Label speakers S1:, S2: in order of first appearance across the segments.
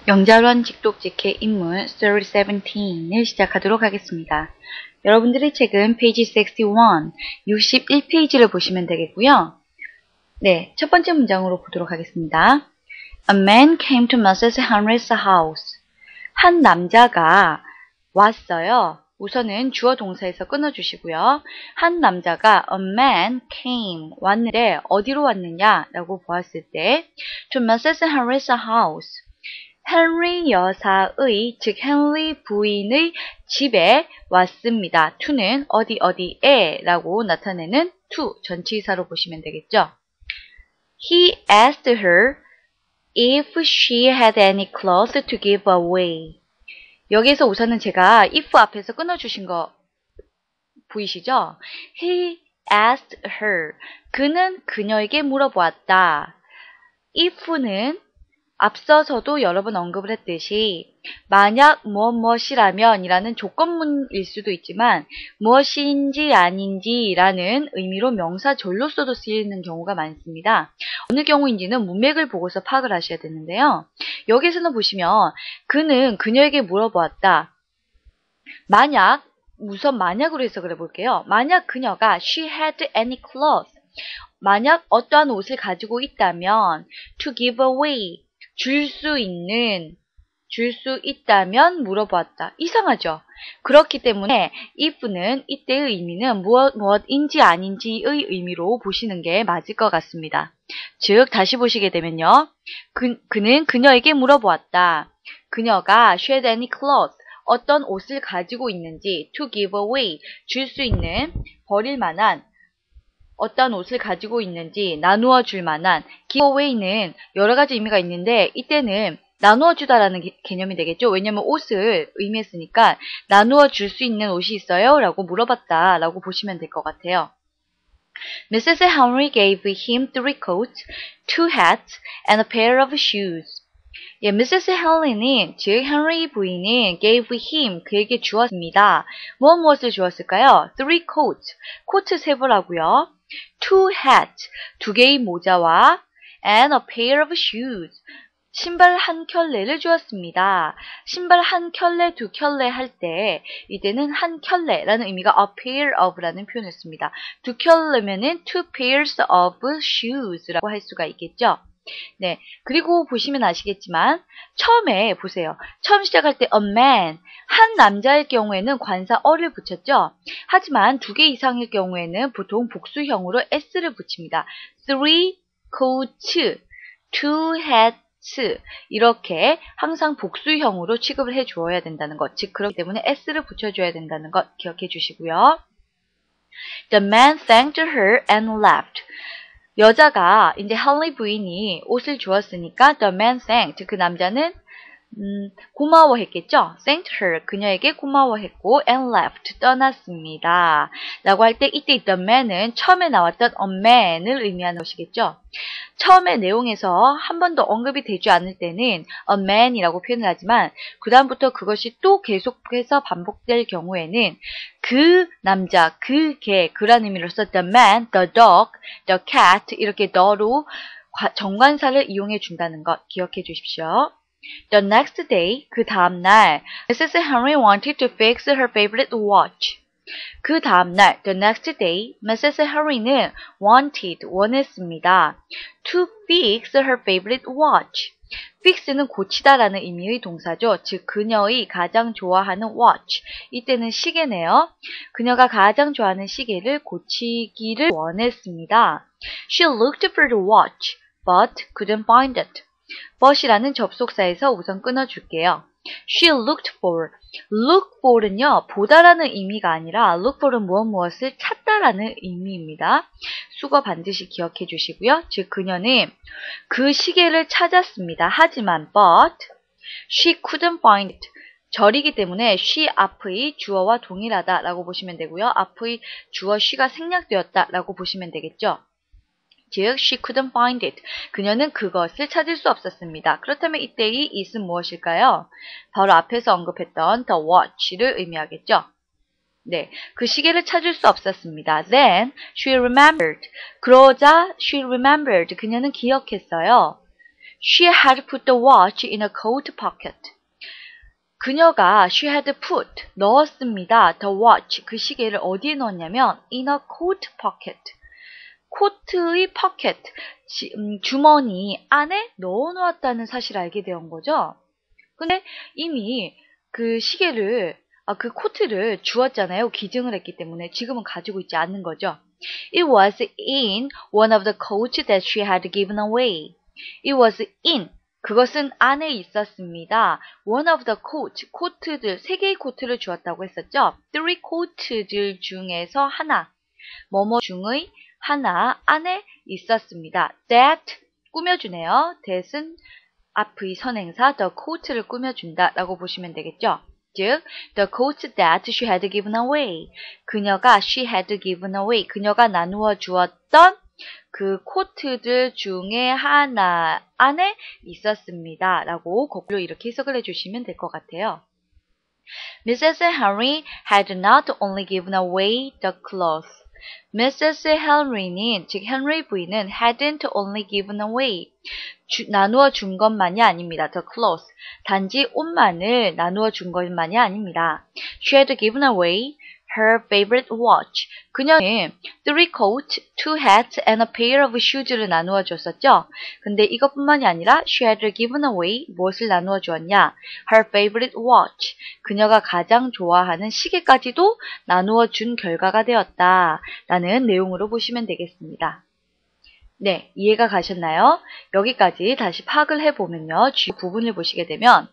S1: 영자론 직독직해 인물 Story 17을 시작하도록 하겠습니다. 여러분들의 책은 페이지 61페이지를 보시면 되겠고요. 네, 첫 번째 문장으로 보도록 하겠습니다. A man came to Mrs. Henry's house. 한 남자가 왔어요. 우선은 주어 동사에서 끊어주시고요. 한 남자가 a man came 왔는데 어디로 왔느냐라고 보았을 때 to Mrs. Henry's house. 헨리 여사의, 즉 헨리 부인의 집에 왔습니다. to는 어디에 라고 나타내는 to 전치사로 보시면 되겠죠. He asked her if she had any clothes to give away. 여기에서 우선은 제가 if 앞에서 끊어주신 거 보이시죠? He asked her. 그는 그녀에게 물어보았다. if는 앞서서도 여러 번 언급을 했듯이 만약 무엇이라면 이라는 조건문일 수도 있지만 무엇인지 아닌지라는 의미로 명사절로서도 쓰이는 경우가 많습니다. 어느 경우인지는 문맥을 보고서 파악을 하셔야 되는데요. 여기서는 보시면 그는 그녀에게 물어보았다. 만약, 우선 만약으로 해석을 해볼게요. 만약 그녀가 she had any clothes, 만약 어떠한 옷을 가지고 있다면 to give away, 줄 수 있다면 물어보았다. 이상하죠? 그렇기 때문에 if는 이때의 의미는 무엇인지 아닌지의 의미로 보시는 게 맞을 것 같습니다. 즉 다시 보시게 되면요. 그는 그녀에게 물어보았다. 그녀가 she had any clothes, 어떤 옷을 가지고 있는지 to give away, 줄 수 있는, 버릴 만한 어떤 옷을 가지고 있는지 나누어 줄 만한. give away는 여러 가지 의미가 있는데 이때는 나누어 주다라는 개념이 되겠죠. 왜냐면 옷을 의미했으니까 나누어 줄 수 있는 옷이 있어요? 라고 물어봤다 라고 보시면 될 것 같아요. Mrs. Henry gave him 3 coats, 2 hats, and a pair of shoes. 예, Mrs. Henry는, 즉 헨리 부인은 gave him, 그에게 주었습니다. 무엇을 주었을까요? 3 coats, 코트 3벌하고요. 2 hats, 2개의 모자와 and a pair of shoes, 신발 1켤레를 주었습니다. 신발 1켤레, 2켤레 할 때 이때는 1켤레라는 의미가 a pair of라는 표현을 씁니다. 2켤레면은 2 pairs of shoes라고 할 수가 있겠죠. 네, 그리고 보시면 아시겠지만 처음에 보세요. 처음 시작할 때 a man, 한 남자일 경우에는 관사 어를 붙였죠. 하지만 2개 이상일 경우에는 보통 복수형으로 s를 붙입니다. 3 coats, 2 hats, 이렇게 항상 복수형으로 취급을 해 주어야 된다는 것. 즉 그렇기 때문에 s를 붙여줘야 된다는 것 기억해 주시고요. The man thanked her and left. 여자가 이제 헨리 부인이 옷을 주었으니까 the man thanked, 그 남자는 고마워했겠죠. thanked her, 그녀에게 고마워했고 and left, 떠났습니다. 라고 할 때 이때 the man은 처음에 나왔던 a man을 의미하는 것이겠죠. 처음에 내용에서 한 번도 언급이 되지 않을 때는 a man이라고 표현을 하지만 그 다음부터 그것이 또 계속해서 반복될 경우에는 그 남자, 그 개, 그란 의미로서 the man, the dog, the cat 이렇게 the로 정관사를 이용해 준다는 것 기억해 주십시오. The next day, 그 다음날, Mrs. Henry wanted to fix her favorite watch. 그 다음날, the next day, Mrs. Henry는 원했습니다. To fix her favorite watch. fix는 고치다라는 의미의 동사죠. 즉, 그녀의 가장 좋아하는 watch. 이때는 시계네요. 그녀가 가장 좋아하는 시계를 고치기를 원했습니다. She looked for the watch, but couldn't find it. but이라는 접속사에서 우선 끊어줄게요. She looked for. look for은요, 보다라는 의미가 아니라 look for은 무엇을 찾다라는 의미입니다. 수거 반드시 기억해 주시고요. 즉, 그녀는 그 시계를 찾았습니다. 하지만 but she couldn't find it. 절이기 때문에 she 앞의 주어와 동일하다라고 보시면 되고요. 앞의 주어 she가 생략되었다라고 보시면 되겠죠. 즉, she couldn't find it. 그녀는 그것을 찾을 수 없었습니다. 그렇다면 이때의 it은 무엇일까요? 바로 앞에서 언급했던 the watch를 의미하겠죠. 네, 그 시계를 찾을 수 없었습니다. Then she remembered. 그러자 she remembered. 그녀는 기억했어요. She had put the watch in a coat pocket. 그녀가 she had put 넣었습니다. The watch 그 시계를 어디에 넣었냐면 in a coat pocket. 코트의 pocket 주머니 안에 넣어놓았다는 사실을 알게 된 거죠. 근데 이미 그 시계를 그 코트를 주었잖아요. 기증을 했기 때문에 지금은 가지고 있지 않는 거죠. It was in one of the coats that she had given away. It was in 그것은 안에 있었습니다. One of the coats, 코트들, 세 개의 코트를 주었다고 했었죠. Three coats들 중에서 하나, 뭐뭐 중의 하나 안에 있었습니다. That 꾸며주네요. that은 앞의 선행사 the coat를 꾸며준다 라고 보시면 되겠죠. 즉, the coat that she had given away. 그녀가 she had given away. 그녀가 나누어 주었던 그 코트들 중에 하나 안에 있었습니다. 라고 거꾸로 이렇게 해석을 해주시면 될 것 같아요. Mrs. Henry had not only given away the clothes. Mrs. Henry는, 즉 헨리 부인은 hadn't only given away. 나누어 준 것만이 아닙니다. The clothes. 단지 옷만을 나누어 준 것만이 아닙니다. She had given away her favorite watch. 그녀는 three coats, two hats, and a pair of shoes를 나누어 줬었죠. 근데 이것뿐만이 아니라 she had given away 무엇을 나누어 주었냐? Her favorite watch. 그녀가 가장 좋아하는 시계까지도 나누어 준 결과가 되었다. 라는 내용으로 보시면 되겠습니다. 네, 이해가 가셨나요? 여기까지 다시 파악을 해보면요. 주요 부분을 보시게 되면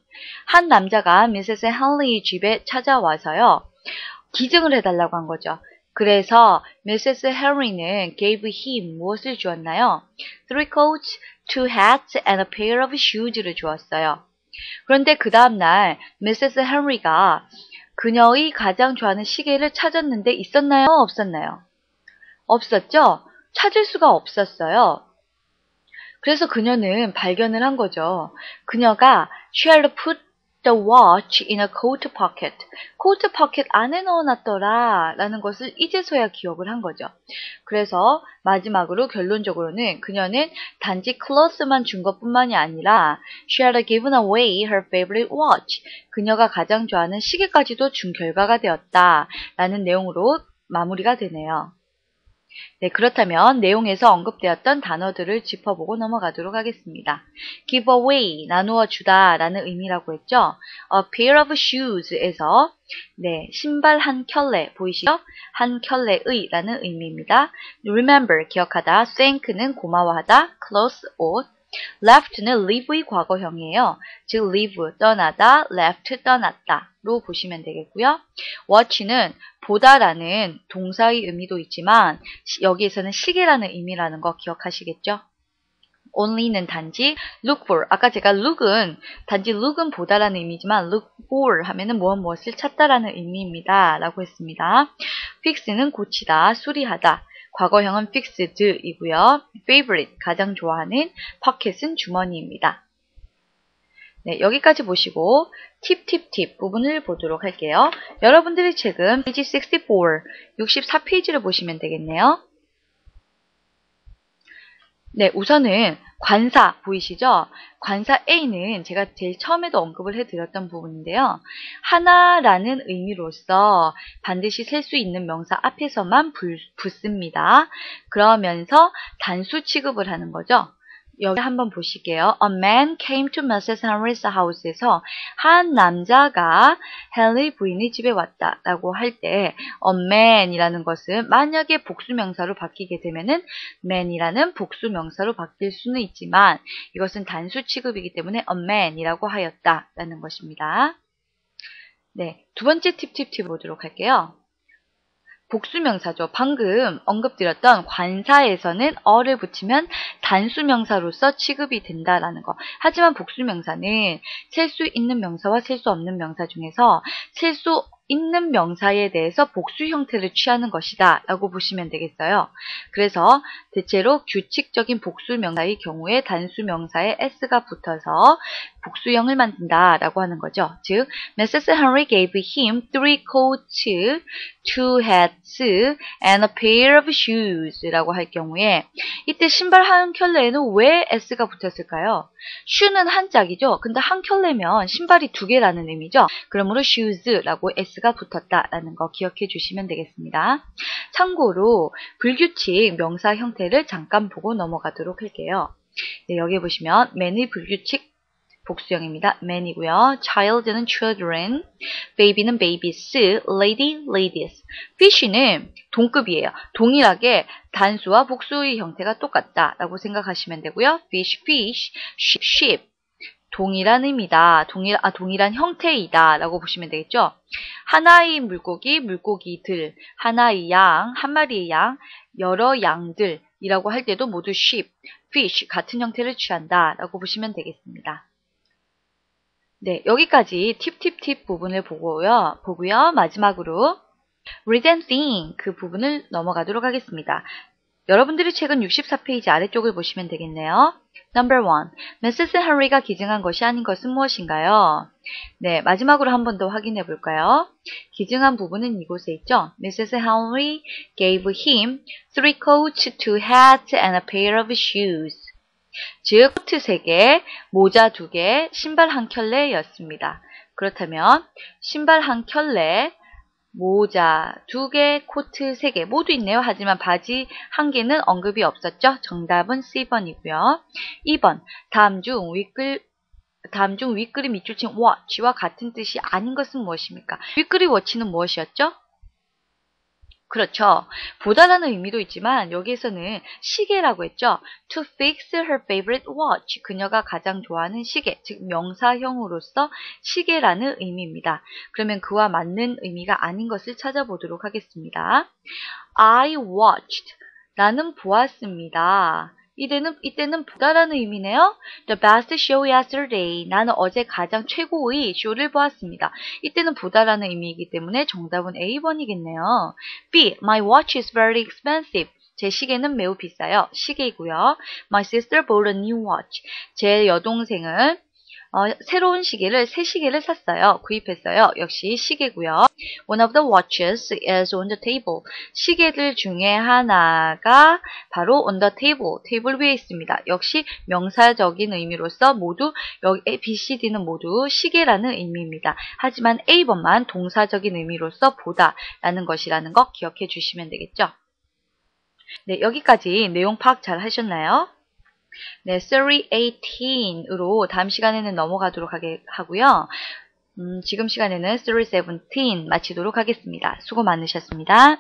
S1: 한 남자가 미세스 헨리의 집에 찾아와서요. 기증을 해달라고 한 거죠. 그래서 미세스 헨리는 gave him 무엇을 주었나요? Three coats, two hats, and a pair of shoes를 주었어요. 그런데 그 다음날 미세스 헨리가 그녀의 가장 좋아하는 시계를 찾았는데 있었나요? 없었나요? 없었죠? 찾을 수가 없었어요. 그래서 그녀는 발견을 한 거죠. 그녀가 she had put the watch in a coat pocket. coat pocket 안에 넣어놨더라 라는 것을 이제서야 기억을 한 거죠. 그래서 마지막으로 결론적으로는 그녀는 단지 clothes만 준 것뿐만이 아니라 she had given away her favorite watch. 그녀가 가장 좋아하는 시계까지도 준 결과가 되었다 라는 내용으로 마무리가 되네요. 네, 그렇다면 내용에서 언급되었던 단어들을 짚어보고 넘어가도록 하겠습니다. give away, 나누어 주다 라는 의미라고 했죠. a pair of shoes에서 네, 신발 한 켤레 보이시죠? 한 켤레의 라는 의미입니다. remember, 기억하다, thank는 고마워하다, close, 옷, left는 leave의 과거형이에요. 즉 leave, 떠나다, left, 떠났다로 보시면 되겠고요. watch는 보다라는 동사의 의미도 있지만 여기에서는 시계라는 의미라는 거 기억하시겠죠? only는 단지 look for, 아까 제가 look은 단지 look은 보다라는 의미지만 look for 하면은 무엇을 찾다라는 의미입니다 라고 했습니다. fix는 고치다, 수리하다, 과거형은 fixed이고요. favorite, 가장 좋아하는, pocket은 주머니입니다. 네, 여기까지 보시고 팁 부분을 보도록 할게요. 여러분들의 책은 페이지 64페이지를 보시면 되겠네요. 네, 우선은 관사 보이시죠? 관사 A는 제가 제일 처음에도 언급을 해드렸던 부분인데요. 하나라는 의미로서 반드시 셀 수 있는 명사 앞에서만 붙습니다. 그러면서 단수 취급을 하는 거죠. 여기 한번 보실게요. A man came to Mrs. Henry's house에서 한 남자가 헨리 부인의 집에 왔다 라고 할 때 a man이라는 것은 만약에 복수명사로 바뀌게 되면은 man이라는 복수명사로 바뀔 수는 있지만 이것은 단수 취급이기 때문에 a man이라고 하였다 라는 것입니다. 네, 두 번째 팁 보도록 할게요. 복수명사죠. 방금 언급드렸던 관사에서는 어를 붙이면 단수명사로서 취급이 된다라는 거. 하지만 복수명사는 셀 수 있는 명사와 셀 수 없는 명사 중에서 셀 수 있는 명사에 대해서 복수 형태를 취하는 것이다 라고 보시면 되겠어요. 그래서 대체로 규칙적인 복수명사의 경우에 단수명사에 s가 붙어서 복수형을 만든다 라고 하는 거죠. 즉, Mrs. Henry gave him 3 coats, 2 hats, and a pair of shoes 라고 할 경우에 이때 신발 한 켤레에는 왜 s가 붙었을까요? shoe는 한 짝이죠. 근데 한 켤레면 신발이 2개라는 의미죠. 그러므로 shoes라고 s가 붙었다라는 거 기억해 주시면 되겠습니다. 참고로 불규칙 명사 형태를 잠깐 보고 넘어가도록 할게요. 네, 여기 보시면 man의 불규칙 복수형입니다. man이고요. child는 children, baby는 babies, lady, ladies. fish는 동급이에요. 동일하게 단수와 복수의 형태가 똑같다라고 생각하시면 되고요. fish, fish, sheep. 동일한 의미다. 동일한 형태이다 라고 보시면 되겠죠. 하나의 물고기, 물고기들, 하나의 양, 한 마리의 양, 여러 양들이라고 할 때도 모두 sheep, fish 같은 형태를 취한다 라고 보시면 되겠습니다. 네, 여기까지 팁 부분을 보고요. 마지막으로 read and think 그 부분을 넘어가도록 하겠습니다. 여러분들이 책은 64페이지 아래쪽을 보시면 되겠네요. Number 1. Mrs. Henry가 기증한 것이 아닌 것은 무엇인가요? 네, 마지막으로 한 번 더 확인해 볼까요? 기증한 부분은 이곳에 있죠. Mrs. Henry gave him 3 coats, 2 hats, and a pair of shoes. 즉, 코트 3개, 모자 2개, 신발 한 켤레였습니다. 그렇다면 신발 한 켤레, 모자 2개, 코트 3개 모두 있네요. 하지만 바지 1개는 언급이 없었죠. 정답은 C번이고요. 2번, 다음 중 윗그림 밑줄 친 watch와 같은 뜻이 아닌 것은 무엇입니까? 윗그림 watch는 무엇이었죠? 그렇죠. 보다라는 의미도 있지만 여기에서는 시계라고 했죠. To fix her favorite watch. 그녀가 가장 좋아하는 시계, 즉 명사형으로서 시계라는 의미입니다. 그러면 그와 맞는 의미가 아닌 것을 찾아보도록 하겠습니다. I watched. 나는 보았습니다. 이때는 보다라는 의미네요. The best show yesterday. 나는 어제 가장 최고의 쇼를 보았습니다. 이때는 보다라는 의미이기 때문에 정답은 A번이겠네요. B. My watch is very expensive. 제 시계는 매우 비싸요. 시계이고요. My sister bought a new watch. 제 여동생은 새로운 시계를, 새 시계를 샀어요. 구입했어요. 역시 시계고요. One of the watches is on the table. 시계들 중에 하나가 바로 on the table, 테이블 위에 있습니다. 역시 명사적인 의미로서 모두 여기 B, C, D는 모두 시계라는 의미입니다. 하지만 A번만 동사적인 의미로서 보다라는 것이라는 거 기억해 주시면 되겠죠. 네, 여기까지 내용 파악 잘 하셨나요? 네, Theory 18으로 다음 시간에는 넘어가도록 하고요. 지금 시간에는 Theory 17 마치도록 하겠습니다. 수고 많으셨습니다.